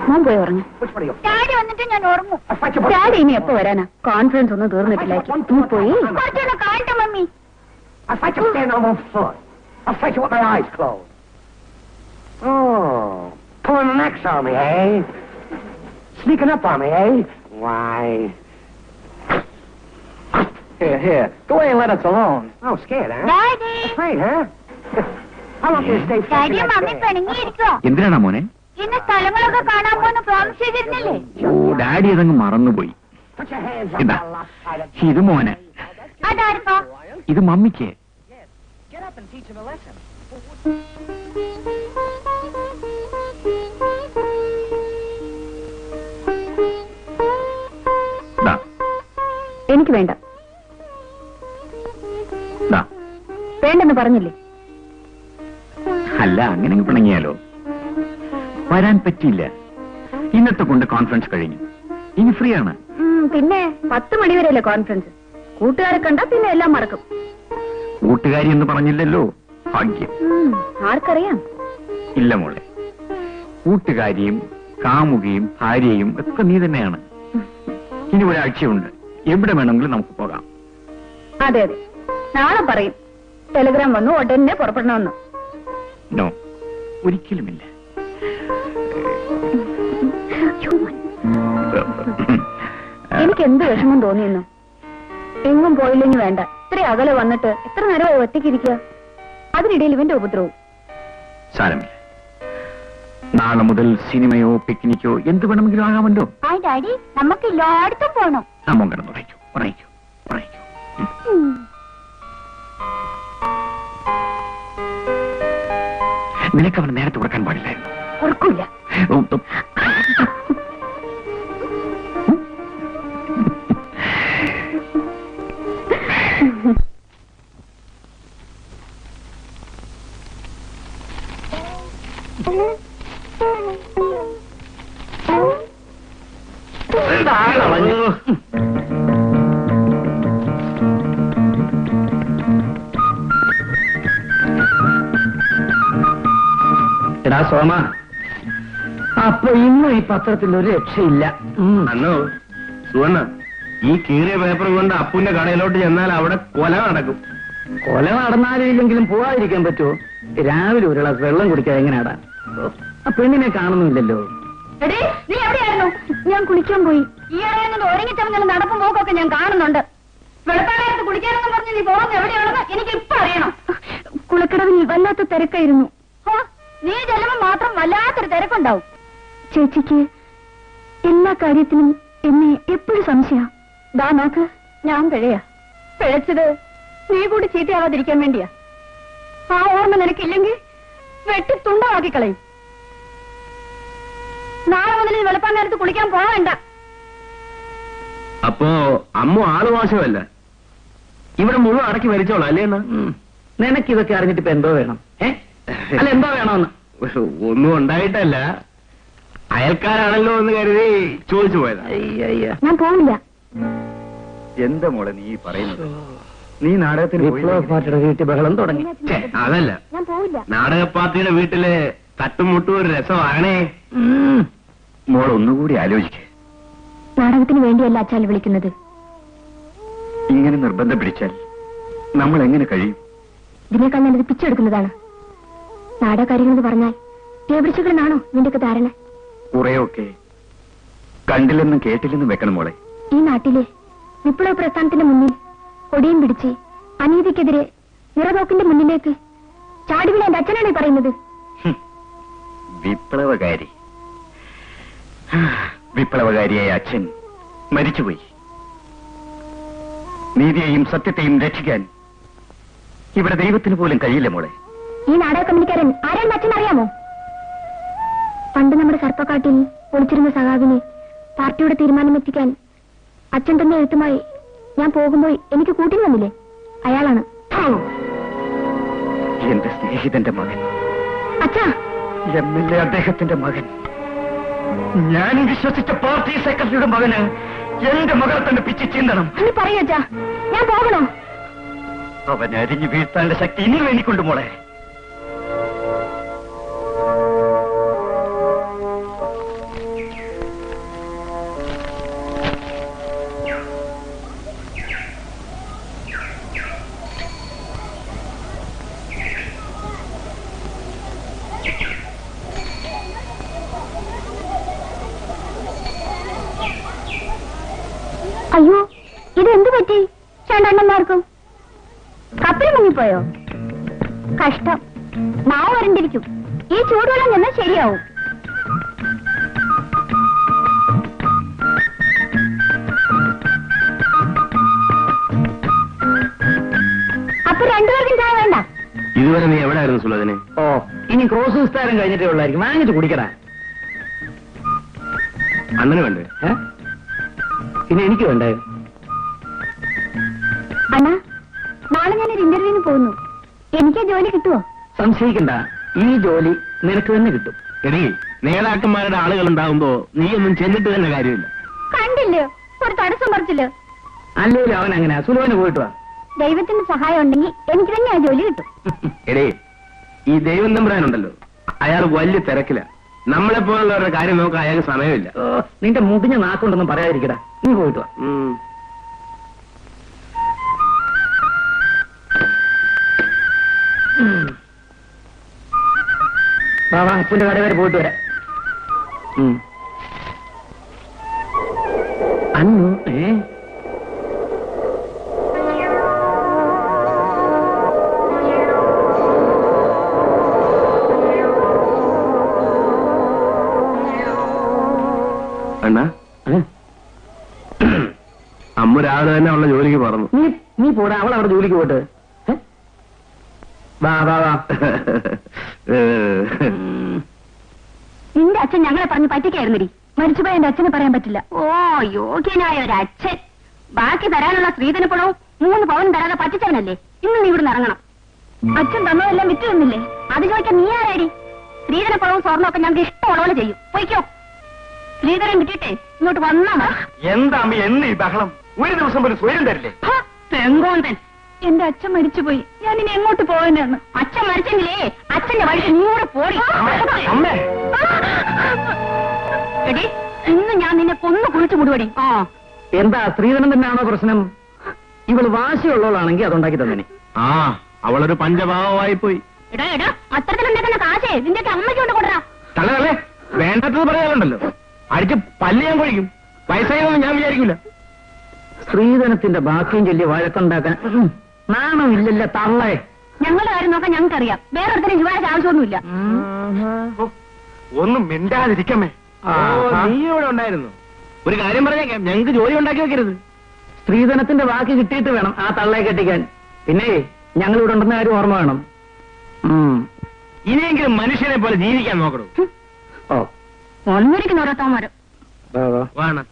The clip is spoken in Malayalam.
മോൻ പോയി ഉറങ്ങി. ഡാഡി വന്നിട്ട് ഞാൻ ഉറങ്ങും. ഡാഡി ഇനി എപ്പോ വരാനാ? കോൺഫറൻസ് ഒന്നും തീർന്നിട്ടില്ല. പോയി കുറച്ചൊന്ന് കാണട്ടെ mummy. I'll fight you stand on one foot. I'll fight you with my eyes closed. Oh, pulling the necks on me, eh? Sneaking up on me, eh? Why? Here. Go away and let us alone. Oh, scared, huh? Daddy! Afraid, huh? How long can you stay Daddy, mummy പിണങ്ങിയിരിക്കോ? എന്തിനാണ് മോനെ? ഇന്ന് സ്ഥലങ്ങളൊക്കെ കാണാൻ പോന്ന് പ്രോമിസ് ചെയ്തിരുന്നില്ലേ? ഓ, ഡാഡി അതങ്ങ് മറന്നുപോയി. Put your hands on ഇതാ, the left side of ഇത് മോനെ. അതാർക്കോ? ഇത് മമ്മിക്ക്. Get up and teach him a lesson. ദാ, എനിക്ക് വേണ്ട. ദാ. വേണ്ടെന്ന് പറഞ്ഞില്ലേ? അല്ല, അങ്ങനെ പിണങ്ങിയാലോ? വരാൻ പറ്റിയില്ല. ഇന്നത്തെ കൊണ്ട് കോൺഫറൻസ് കഴിഞ്ഞു. ഇനി ഫ്രീ ആണ്. പിന്നെ 10 മണി വരെയല്ലേ കോൺഫറൻസ്. കൂട്ടുകാരെ കണ്ടാ പിന്നെ എല്ലാം മറക്കും. കൂട്ടുകാരി എന്ന് പറഞ്ഞില്ലല്ലോ. ഭാഗ്യം. ആർക്കറിയാം? ഇല്ല മോളെ, കൂട്ടുകാരിയും കാമുകയും ഭാര്യയും ഒക്കെ നീ തന്നെയാണ്. ഇനി ഒരാഴ്ചയുണ്ട്. എവിടെ വേണമെങ്കിലും നമുക്ക് പോകാം. അതെ അതെ, നാളെ പറയും ടെലിഗ്രാം വന്നു ഉടനെ പുറപ്പെടണമെന്ന്. നോ, ഒരിക്കലുമില്ല. എനിക്ക് എന്ത് വിഷമം തോന്നിയെന്നു. എങ്ങും പോയില്ലെങ്കിൽ വേണ്ട. ഇത്ര അകലെ വന്നിട്ട് എത്ര നേരമായി ഒറ്റയ്ക്കിരിക്കുക. അതിനിടയിൽ ഇവന്റെ ഉപദ്രവവും. സാരമില്ല. നാളെ മുതൽ സിനിമയോ പിക്നിക്കോ എന്ത് വേണമെങ്കിലും ആകാമല്ലോ. ഡാഡി, നമുക്ക് എല്ലായിടത്തും പോണം. അമ്മ കിടന്ന് ഉറയ്ക്കൂ, ഉറയ്ക്കൂ, ഉറയ്ക്കൂ. നിനക്ക് അവൻ നേരത്തെ ഉറക്കാൻ പാടില്ലായിരുന്നു. ഉറക്കില്ല. എടാ സോമ, അപ്പൊ ഇന്നും ഈ പത്രത്തിൽ ഒരു രക്ഷയില്ല. അന്നോ സുവർണ, ഈ കീറിയ പേപ്പർ കൊണ്ട് അപ്പുന്റെ കടയിലോട്ട് ചെന്നാൽ അവിടെ കൊല നടക്കും. കൊല നടന്നാലില്ലെങ്കിലും പോവാതിരിക്കാൻ പറ്റുമോ? രാവിലെ ഒരു ഗ്ലാസ് വെള്ളം കുടിക്കാൻ എങ്ങനെയാടാ? ആ പെണ്ണിനെ കാണുന്നില്ലല്ലോ. നീ എവിടെയായിരുന്നു? ഞാൻ കുളിക്കാൻ പോയി. ഈയിടെ ഒരുങ്ങിച്ചവഞ്ഞാലും നടപ്പും പോക്കൊക്കെ ഞാൻ കാണുന്നുണ്ട്. വെളുപ്പാലത്ത് കുളിക്കാനെന്ന് പറഞ്ഞ് നീ പോകുന്നത് എവിടെയാണെന്ന് എനിക്ക് ഇപ്പൊ അറിയണം. കുളക്കടവിൽ വല്ലാത്ത തിരക്കായിരുന്നു. നീ ചെല്ലുമ്പോൾ മാത്രം വല്ലാത്തൊരു തിരക്കുണ്ടാവും. ചേച്ചിക്ക് എല്ലാ കാര്യത്തിനും എന്നെ എപ്പോഴും സംശയ. ദാ നോക്ക്, ഞാൻ പിഴയാ. പിഴച്ചത് നീ കൂടി ചീത്തയാവാതിരിക്കാൻ വേണ്ടിയാ. ആ ഓർമ്മ നിനക്കില്ലെങ്കിൽ വെട്ടി തുണ്ടമാക്കി കളയും. നാളെ മുതൽ ഈ വെളുപ്പാൻ നേരത്ത് കുളിക്കാൻ പോകണ്ട. അപ്പോ അമ്മ ആള് മോശമല്ല, ഇവിടെ മുഴുവൻ അടക്കി മരിച്ചോളാം അല്ലേ? എന്നാ നിനക്കിതൊക്കെ അറിഞ്ഞിട്ട് ഇപ്പൊ എന്തോ വേണം? അല്ല, എന്തോ വേണമെന്ന്? ഒന്നും ഉണ്ടായിട്ടല്ല, അയൽക്കാരാണല്ലോ എന്ന് കരുതി ചോദിച്ചു പോയതാ. ഞാൻ പോവില്ല. എന്താ മോളെ നീ പറയുന്നത്? നീ നാടകത്തിന് വിപ്ലവ പാർട്ടിയുടെ വീട്ടിൽ ബഹളം തുടങ്ങി. അതല്ല, ഞാൻ പോവില്ല. നാടക പാർട്ടിയുടെ വീട്ടില് തട്ടുമുട്ടും ഒരു രസമാണേ. മോൾ ഒന്നുകൂടി ആലോചിക്കേ. നാടകത്തിന് വേണ്ടിയല്ല അച്ചാൽ വിളിക്കുന്നത്. ഇങ്ങനെ നിർബന്ധം പിടിച്ചാൽ നമ്മൾ എങ്ങനെ കഴിയും? ഇതിനേക്കാൾ നല്ലത് പിച്ചെടുക്കുന്നതാണ്. നാടകകാര്യങ്ങളെന്ന് പറഞ്ഞാൽ ടേബിളിച്ചുകളെന്നാണോ നിന്റെയൊക്കെ ധാരണ? കുറെയൊക്കെ കണ്ടില്ലെന്നും കേട്ടില്ലെന്നും വെക്കണം മോളെ. ഈ നാട്ടിലെ വിപ്ലവ പ്രസ്ഥാനത്തിന്റെ മുന്നിൽ കൊടിയും പിടിച്ച് അനീതിക്കെതിരെ നിറതോക്കിന്റെ മുന്നിലേക്ക് ചാടിവിള എന്റെ അച്ഛനാണ് ഈ പറയുന്നത്. വിപ്ലവകാരി, വിപ്ലവകാരിയായ അച്ഛൻ മരിച്ചുപോയി. നീതിയെയും സത്യത്തെയും രക്ഷിക്കാൻ ഇവിടെ ദൈവത്തിന് പോലും കഴിയില്ല മോളെ. ഈ നാടക കമ്പനിക്കാരൻ ആരാണെന്ന് അച്ഛൻ അറിയാമോ? പണ്ട് നമ്മുടെ സർപ്പക്കാട്ടിൽ ഒളിച്ചിരുന്ന സഖാവിനെ പാർട്ടിയുടെ തീരുമാനമെത്തിക്കാൻ അച്ഛൻ തന്നെ എഴുത്തുമായി ഞാൻ പോകുമ്പോൾ എനിക്ക് കൂട്ടി വന്നില്ലേ, അയാളാണ്. എന്റെ സ്നേഹിതന്റെ മകൻ, അച്ഛാ, MLA അദ്ദേഹത്തിന്റെ മകൻ, ഞാൻ വിശ്വസിച്ച പാർട്ടി സെക്രട്ടറിയുടെ മകന് എന്റെ മകളെ തന്നെ പിച്ചു ചീന്തണം. നീ പറയൂ അച്ഛാ, ഞാൻ പോകണോ? അവൻ അരിഞ്ഞു വീഴ്ത്താനുള്ള ശക്തി ഇനിയും എനിക്കൊണ്ട് മോളെ. അയ്യോ, ഇതെന്ത് പറ്റി രണ്ടെണ്ണന്മാർക്കും? കപ്പിൽ മുങ്ങിപ്പോയോ? കഷ്ടം, നാവ് വരണ്ടിരിക്കും. ഈ ചൂടുവെള്ളം ചെന്നാൽ ശരിയാവും. അപ്പൊ രണ്ടുപേർക്കും ചായ വേണ്ട? ഇതുവരെ നീ എവിടെയായിരുന്നു സുലതിനെ? ഓ, ഇനി ക്രോസ് വിസ്താരം കഴിഞ്ഞിട്ടേ ഉള്ളായിരിക്കും. വാങ്ങിട്ട് കുടിക്കടാ. അണ്ണന് വേണ്ടേ? പിന്നെ എനിക്ക് വേണ്ടേ? അണ്ണാ, നാളെ ഞാനൊരു ഇന്റർവ്യൂവിന് പോകുന്നു. എനിക്ക് ജോലി കിട്ടുമോ? സംശയിക്കണ്ട, ഈ ജോലി നിനക്ക് തന്നെ കിട്ടും. എടീ, നേതാക്കന്മാരുടെ ആളുകൾ ഉണ്ടാകുമ്പോ നീ ഒന്നും ചെന്നിട്ട് തന്നെ കാര്യമില്ല. കണ്ടില്ലേ, ഒരു തടസ്സം പറിച്ചില്ല. അല്ലേലും അവൻ അങ്ങനെ സുലഭന് പോയിട്ട് വാ. ദൈവത്തിന്റെ സഹായം ഉണ്ടെങ്കിൽ എനിക്ക് തന്നെ ആ ജോലി കിട്ടും. എടേ, ഈ ദൈവം തമ്പുരാനുണ്ടല്ലോ, അയാൾ വലിയ തിരക്കില. നമ്മളെ പോലുള്ളവരുടെ കാര്യം നോക്കാൻ അയാൾക്ക് സമയമില്ല. നിന്റെ മുടിഞ്ഞ നാക്കൊണ്ടൊന്നും പറയാതിരിക്കടാ, നീ പോയിട്ട് വാ. വാ, അപ്പന്റെ കട വരെ പോയിട്ട് വരാം. അന്നു അണ്ണാ, അമ്മ രാവിലെ തന്നെ അവളുടെ ജോലിക്ക് പറഞ്ഞു. നീ പോടാ, അവൾ അവിടെ ജോലിക്ക് പോയിട്ട്. വാ വാ വാ. നിന്റെ അച്ഛൻ ഞങ്ങളെ പറഞ്ഞ് പറ്റിക്കായിരുന്നടി. മരിച്ചുപോയ എന്റെ അച്ഛനെ പറയാൻ പറ്റില്ല. ഓ, യോഗ്യനായ ഒരു അച്ഛൻ. ബാക്കി തരാനുള്ള സ്ത്രീധനപ്പണവും 3 പവൻ തരാതെ പറ്റിച്ചവനല്ലേ. ഇന്ന് നീ ഇവിടുന്ന് ഇറങ്ങണം. അച്ഛൻ തന്നതെല്ലാം വിറ്റ് തന്നില്ലേ? അത് ചോദിക്കാൻ നീ ആരാടി? സ്ത്രീധനപ്പണവും സ്വർണ്ണമൊക്കെ ഞങ്ങൾക്ക് ഇഷ്ടമുള്ള പോലെ ചെയ്യും. പോയിക്കോ. സ്ത്രീധനം കിട്ടിയിട്ടേ ഇങ്ങോട്ട് വന്നാ മതി. എന്താ അമ്മ എന്ന് ഈ ബഹളം? ഒരു ദിവസം പോലും സ്വയം തരില്ലേ? തെങ്കോന്തൻ, എന്റെ അച്ഛൻ മരിച്ചുപോയി. ഞാൻ ഇനി എങ്ങോട്ട് പോകാനാണ്? അച്ഛൻ മരിച്ചെങ്കിലേ അച്ഛന്റെ വഴിക്ക് നീ കൂടെ പോടി. അമ്മേ, എടി, ഇന്ന് ഞാൻ നിന്നെ കൊന്നു കുളിച്ചു മുടിപടി. എന്താ സ്ത്രീധനം തന്നെയാണോ പ്രശ്നം? ഇവള് വാശിയുള്ളവളാണെങ്കിൽ അതുണ്ടാക്കി തന്നെ. ആ, അവളൊരു പഞ്ചഭാവമായി പോയി. എടാ എടാ, അത്തരത്തിലുണ്ടാക്കുന്ന കാശേ നിന്റെ അമ്മയ്ക്ക് കൊണ്ട് കൊണ്ടുവരാ. തള്ളേ, വേണ്ടത് പറയാനുണ്ടല്ലോ. അടിച്ച് പല്ല് ഞാൻ കൊഴിക്കും. വയസ്സായെന്ന് ഞാൻ വിചാരിക്കൂല. സ്ത്രീധനത്തിന്റെ ബാക്കിയും ചൊല്ലി വഴക്കുണ്ടാക്കാൻ നാണമില്ലല്ലോ തള്ളേ. ഞങ്ങളുടെ കാര്യം നോക്കാൻ ഞങ്ങൾക്കറിയാം. വേറൊരുത്തരും ശുപാർശ ആവശ്യമൊന്നുമില്ല. ഒന്നും മിണ്ടാതിരിക്കമ്മേ. നീ ഇവിടെ ഉണ്ടായിരുന്നു. ഒരു കാര്യം പറഞ്ഞേക്കാം, ഞങ്ങൾക്ക് ജോലി ഉണ്ടാക്കി വെക്കരുത്. സ്ത്രീധനത്തിന്റെ ബാക്കി കിട്ടിയിട്ട് വേണം ആ തള്ളയെ കെട്ടിക്കാൻ. പിന്നെ ഞങ്ങളിവിടെ ഉണ്ടെന്ന കാര്യം ഓർമ്മ വേണം. ഇനിയെങ്കിലും മനുഷ്യനെ പോലെ ജീവിക്കാൻ നോക്കണം. ഓ, ഒന്നിരിക്കുന്ന ഓരോത്തവന്മാരും. വേണം.